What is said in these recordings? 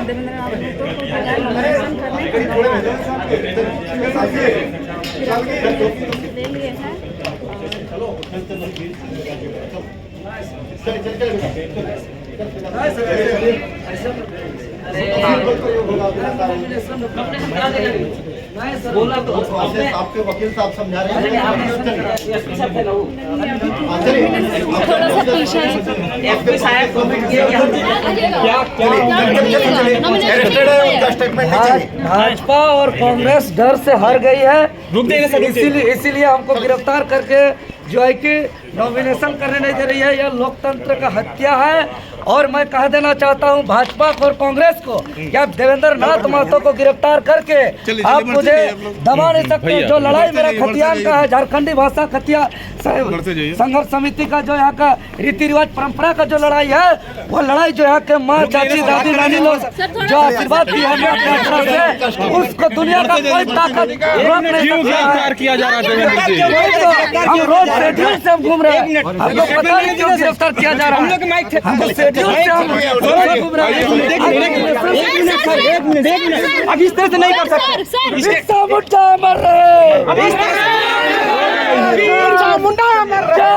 देवेंद्र नाथ महतो को नॉमिनेशन करने के ले लिए हैं। बोला तो आपके वकील साहब समझा रहे हैं। एसपी साहब भाजपा और कांग्रेस डर से हार गई है, इसीलिए हमको गिरफ्तार करके जो है कि नॉमिनेशन करने नहीं दे रही है। यह लोकतंत्र का हत्या है। और मैं कह देना चाहता हूं भाजपा और कांग्रेस को कि आप देवेंद्र नाथ महतो को गिरफ्तार करके आप मुझे दबा नहीं सकते। जो लड़ाई मेरा खतियान का है, झारखंडी भाषा खतियान संघर्ष समिति का जो यहाँ का रीति रिवाज परंपरा का जो लड़ाई है, वो लड़ाई जो यहाँ के माँ चाची दादी नानी लोग जो आशीर्वाद दी है उसको दुनिया का कोई ताकत रोक नहीं सकता है। हम रोज शेड्यूल से हम घूम रहे हैं, हमको पता नहीं क्यों गिरफ्तार किया जा रहा है। हमको शेड्यूल से हम घूम रहे हैं। अब इस तरह से नहीं कर सकते। बिरसा मुंडा अमर रहे, बिरसा मुंडा अमर रहे।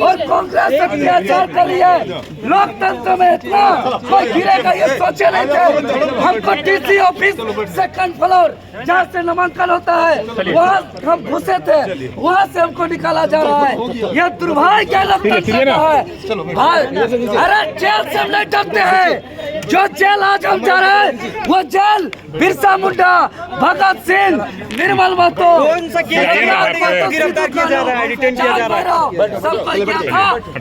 और कांग्रेस अत्याचार कर रही है। लोकतंत्र में इतना कोई गिरेगा ये सोचे नहीं थे। हमको डीसी ऑफिस सेकंड फ्लोर जहाँ से नामांकन होता है वहाँ हम घुसे थे, वहाँ से हमको निकाला जा रहा है। यह दुर्भाग्य है लोकतंत्र का है। अरे जेल से हम नहीं डरते हैं। जो जेल आज हम जा रहे हैं वो जेल बिरसा मुंडा, भगत सिंह, निर्मल महतो गिरफ्तार किया जा रहा है, डिटेन किया जा रहा है।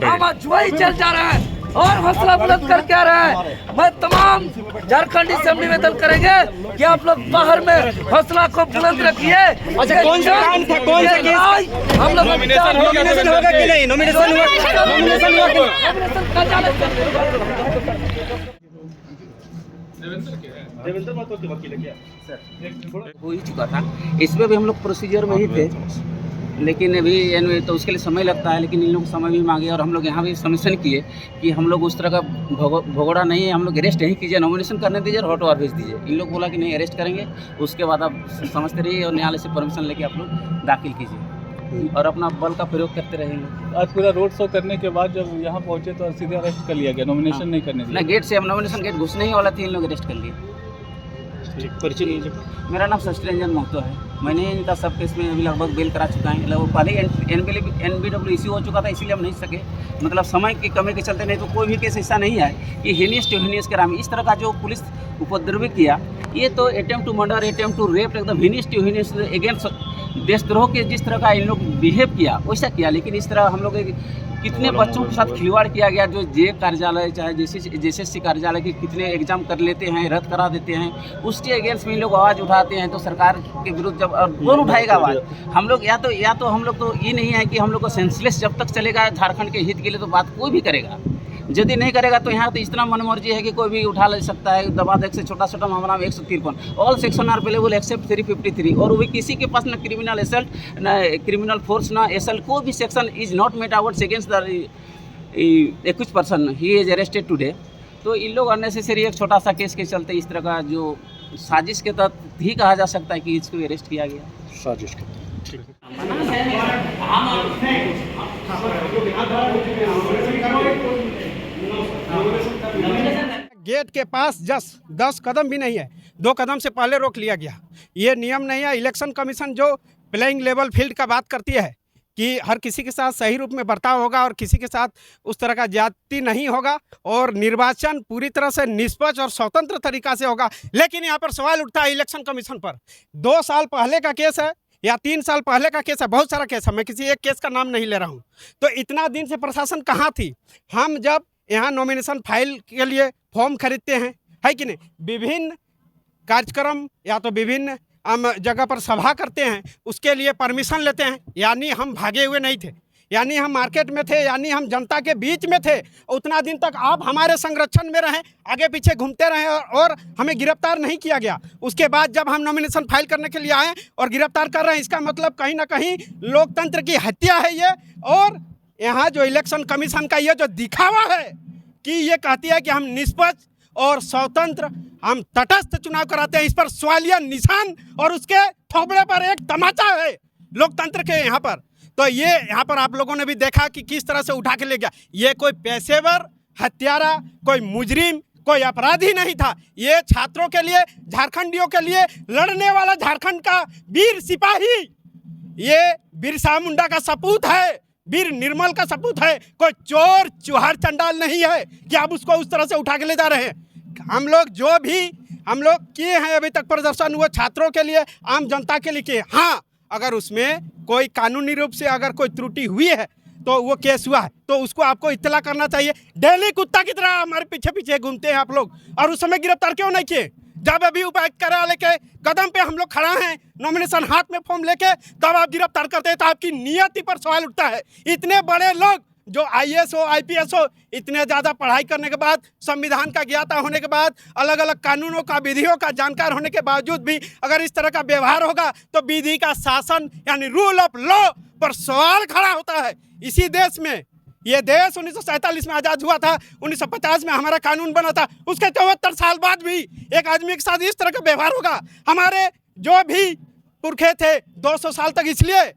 हम आज वही चल जा रहे हैं और हौसला बुलंद करके आ रहे हैं। मैं तमाम झारखंडी से निवेदन करेंगे कि आप लोग बाहर में हौसला को बुलंद रखिए। अच्छा, कौन सा काम था, कौन सा केस? हम लोग नॉमिनेशन होगा कि नहीं? नॉमिनेशन हुआ देवेंद्र महतो के वकील है क्या सर? हो ही चुका था। इसमें भी हम लोग प्रोसीजर में ही थे, लेकिन अभी तो उसके लिए समय लगता है। लेकिन इन लोग समय भी मांगे और हम लोग यहाँ भी सबमिशन किए कि हम लोग उस तरह का भगोड़ा नहीं है, हम लोग अरेस्ट नहीं कीजिए, नॉमिनेशन करने दीजिए और हॉट वार भेज दीजिए। इन लोग बोला कि नहीं अरेस्ट करेंगे, उसके बाद आप समझते रहिए और न्यायालय से परमिशन लेके आप लोग दाखिल कीजिए और अपना बल का प्रयोग करते रहेंगे। आज पूरा रोड शो करने के बाद जब यहाँ पहुँचे तो सीधे अरेस्ट कर लिया गया, नॉमिनेशन नहीं करने दिया। ना गेट से हम नॉमिनेशन गेट घुसने ही वाला थी, इन लोग अरेस्ट कर लिए। मेरा नाम शस्त्रंजन महतो है। मैंने इनका सब केस में अभी लगभग बेल करा चुका है। लगभग पहले NBW इश्यू हो चुका था, इसीलिए हम नहीं सके, मतलब समय की कमी के चलते। नहीं तो कोई भी केस ऐसा नहीं है कि हेनियस टू हेनियस के नाम इस तरह का जो पुलिस उपद्रव किया, ये तो attempt to murder, attempt to rape, एकदम हेनियस टू हेनियस अगेंस्ट देशद्रोह के जिस तरह का इन लोग बिहेव किया वैसा किया। लेकिन इस तरह हम लोग कितने बच्चों के साथ खिलवाड़ किया गया, जो जेब कार्यालय चाहे JSC कार्यालय के कितने एग्जाम कर लेते हैं, रद्द करा देते हैं, उसके अगेंस्ट में लोग आवाज़ उठाते हैं। तो सरकार के विरुद्ध जब कौन उठाएगा आवाज़? हम लोग या तो हम लोग तो ये नहीं है कि हम लोग को सेंसलेस जब तक चलेगा झारखंड के हित के लिए तो बात कोई भी करेगा। यदि नहीं करेगा तो यहाँ तो इस तरह मनमर्जी है कि कोई भी उठा ले सकता है। दबा देख से छोटा छोटा मामला में 153 all section are available except 353, और भी किसी के पास ना क्रिमिनल असल्ट, ना क्रिमिनल फोर्स, ना असल्ट, कोई भी section is not met out against the accused person he is arrested today. तो इन लोग अननेसेसरी एक छोटा सा केस के चलते इस तरह का जो साजिश के तहत ही कहा जा सकता है कि इसको अरेस्ट किया गया। साजिश के गेट के पास 10 कदम भी नहीं है, 2 कदम से पहले रोक लिया गया। ये नियम नहीं है। इलेक्शन कमीशन जो प्लेइंग लेवल फील्ड का बात करती है कि हर किसी के साथ सही रूप में बर्ताव होगा और किसी के साथ उस तरह का ज्यादती नहीं होगा और निर्वाचन पूरी तरह से निष्पक्ष और स्वतंत्र तरीका से होगा। लेकिन यहाँ पर सवाल उठता है इलेक्शन कमीशन पर। 2 साल पहले का केस है या 3 साल पहले का केस है, बहुत सारा केस है, मैं किसी एक केस का नाम नहीं ले रहा हूँ। तो इतना दिन से प्रशासन कहाँ थी? हम जब यहाँ नॉमिनेशन फाइल के लिए फॉर्म खरीदते हैं, है कि नहीं, विभिन्न कार्यक्रम या तो विभिन्न हम जगह पर सभा करते हैं, उसके लिए परमिशन लेते हैं। यानी हम भागे हुए नहीं थे, यानी हम मार्केट में थे, यानी हम जनता के बीच में थे। उतना दिन तक आप हमारे संरक्षण में रहें, आगे पीछे घूमते रहें और हमें गिरफ्तार नहीं किया गया। उसके बाद जब हम नॉमिनेशन फाइल करने के लिए आए और गिरफ्तार कर रहे हैं, इसका मतलब कहीं ना कहीं लोकतंत्र की हत्या है ये। और यहाँ जो इलेक्शन कमीशन का ये जो दिखावा है कि ये कहती है कि हम निष्पक्ष और स्वतंत्र, हम तटस्थ चुनाव कराते हैं, इस पर सवालिया निशान और उसके थोपड़े पर एक तमाचा है लोकतंत्र के यहाँ पर। तो ये यहाँ पर आप लोगों ने भी देखा कि किस तरह से उठा के ले गया। ये कोई पेशेवर हत्यारा, कोई मुजरिम, कोई अपराधी नहीं था। ये छात्रों के लिए, झारखंडियों के लिए लड़ने वाला झारखंड का वीर सिपाही, ये बिरसा मुंडा का सपूत है, वीर निर्मल का सपूत है। कोई चोर चुहार चंडाल नहीं है कि आप उसको उस तरह से उठा के ले जा रहे हैं। हम लोग जो भी हम लोग किए हैं अभी तक प्रदर्शन, वो छात्रों के लिए, आम जनता के लिए किए। हाँ, अगर उसमें कोई कानूनी रूप से अगर कोई त्रुटि हुई है तो वो केस हुआ है तो उसको आपको इत्तला करना चाहिए। डेली कुत्ता की तरह हमारे पीछे पीछे घूमते हैं आप लोग, और उस समय गिरफ्तार क्यों नहीं किए? जब अभी उपायुक्त कार्यालय के कदम पे हम लोग खड़ा हैं, नॉमिनेशन हाथ में फॉर्म लेके, तब आप गिरफ्तार करते हैं तो आपकी नियति पर सवाल उठता है। इतने बड़े लोग जो IAS हो, IPS हो, इतने ज़्यादा पढ़ाई करने के बाद, संविधान का ज्ञाता होने के बाद, अलग अलग कानूनों का, विधियों का जानकार होने के बावजूद भी अगर इस तरह का व्यवहार होगा तो विधि का शासन यानी रूल ऑफ लॉ पर सवाल खड़ा होता है। इसी देश में, ये देश 1947 में आज़ाद हुआ था, 1950 में हमारा कानून बना था, उसके 74 साल बाद भी एक आदमी के साथ इस तरह का व्यवहार होगा। हमारे जो भी पुरखे थे 200 साल तक इसलिए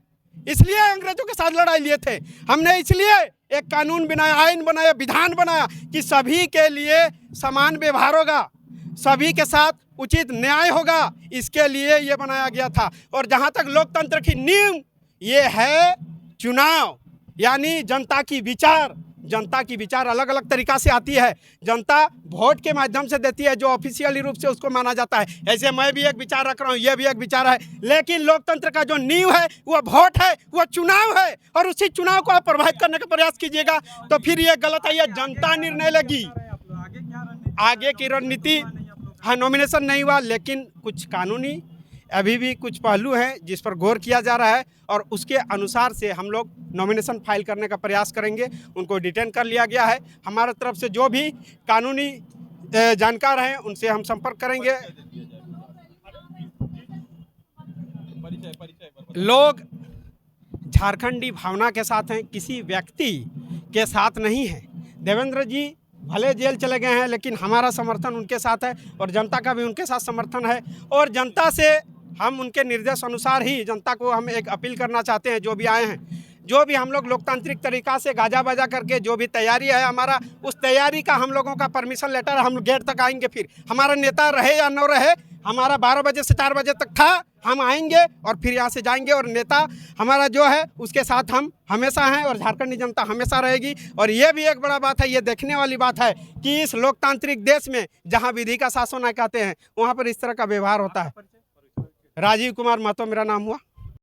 अंग्रेजों के साथ लड़ाई लिए थे। हमने इसलिए एक कानून बनाया, आइन बनाया, विधान बनाया कि सभी के लिए समान व्यवहार होगा, सभी के साथ उचित न्याय होगा, इसके लिए ये बनाया गया था। और जहाँ तक लोकतंत्र की नींव, ये है चुनाव, यानी जनता की विचार अलग अलग तरीक़ा से आती है। जनता वोट के माध्यम से देती है, जो ऑफिशियली रूप से उसको माना जाता है। ऐसे मैं भी एक विचार रख रहा हूँ, ये भी एक विचार है, लेकिन लोकतंत्र का जो नींव है वो वोट है, वो चुनाव है, और उसी चुनाव को आप प्रभावित करने का प्रयास कीजिएगा तो फिर ये गलत है, ये जनता निर्णय लेगी। आगे की रणनीति, हाँ, नॉमिनेशन नहीं हुआ, लेकिन कुछ कानूनी अभी भी कुछ पहलू हैं जिस पर गौर किया जा रहा है, और उसके अनुसार से हम लोग नॉमिनेशन फाइल करने का प्रयास करेंगे। उनको डिटेन कर लिया गया है। हमारे तरफ से जो भी कानूनी जानकार हैं उनसे हम संपर्क करेंगे। लोग झारखंडी भावना के साथ हैं, किसी व्यक्ति के साथ नहीं हैं। देवेंद्र जी भले जेल चले गए हैं, लेकिन हमारा समर्थन उनके साथ है और जनता का भी उनके साथ समर्थन है। और जनता से हम उनके निर्देश अनुसार ही जनता को हम एक अपील करना चाहते हैं। जो भी आए हैं, जो भी हम लोग लोकतांत्रिक तरीक़ा से गाजा बाजा करके जो भी तैयारी है हमारा, उस तैयारी का हम लोगों का परमिशन लेटर हम गेट तक आएंगे। फिर हमारा नेता रहे या न रहे, हमारा 12 बजे से 4 बजे तक था, हम आएंगे और फिर यहाँ से जाएंगे। और नेता हमारा जो है उसके साथ हम हमेशा हैं और झारखंडी जनता हमेशा रहेगी। और ये भी एक बड़ा बात है, ये देखने वाली बात है कि इस लोकतांत्रिक देश में जहाँ विधि का शासन कहते हैं, वहाँ पर इस तरह का व्यवहार होता है। राजीव कुमार महतो मेरा नाम हुआ।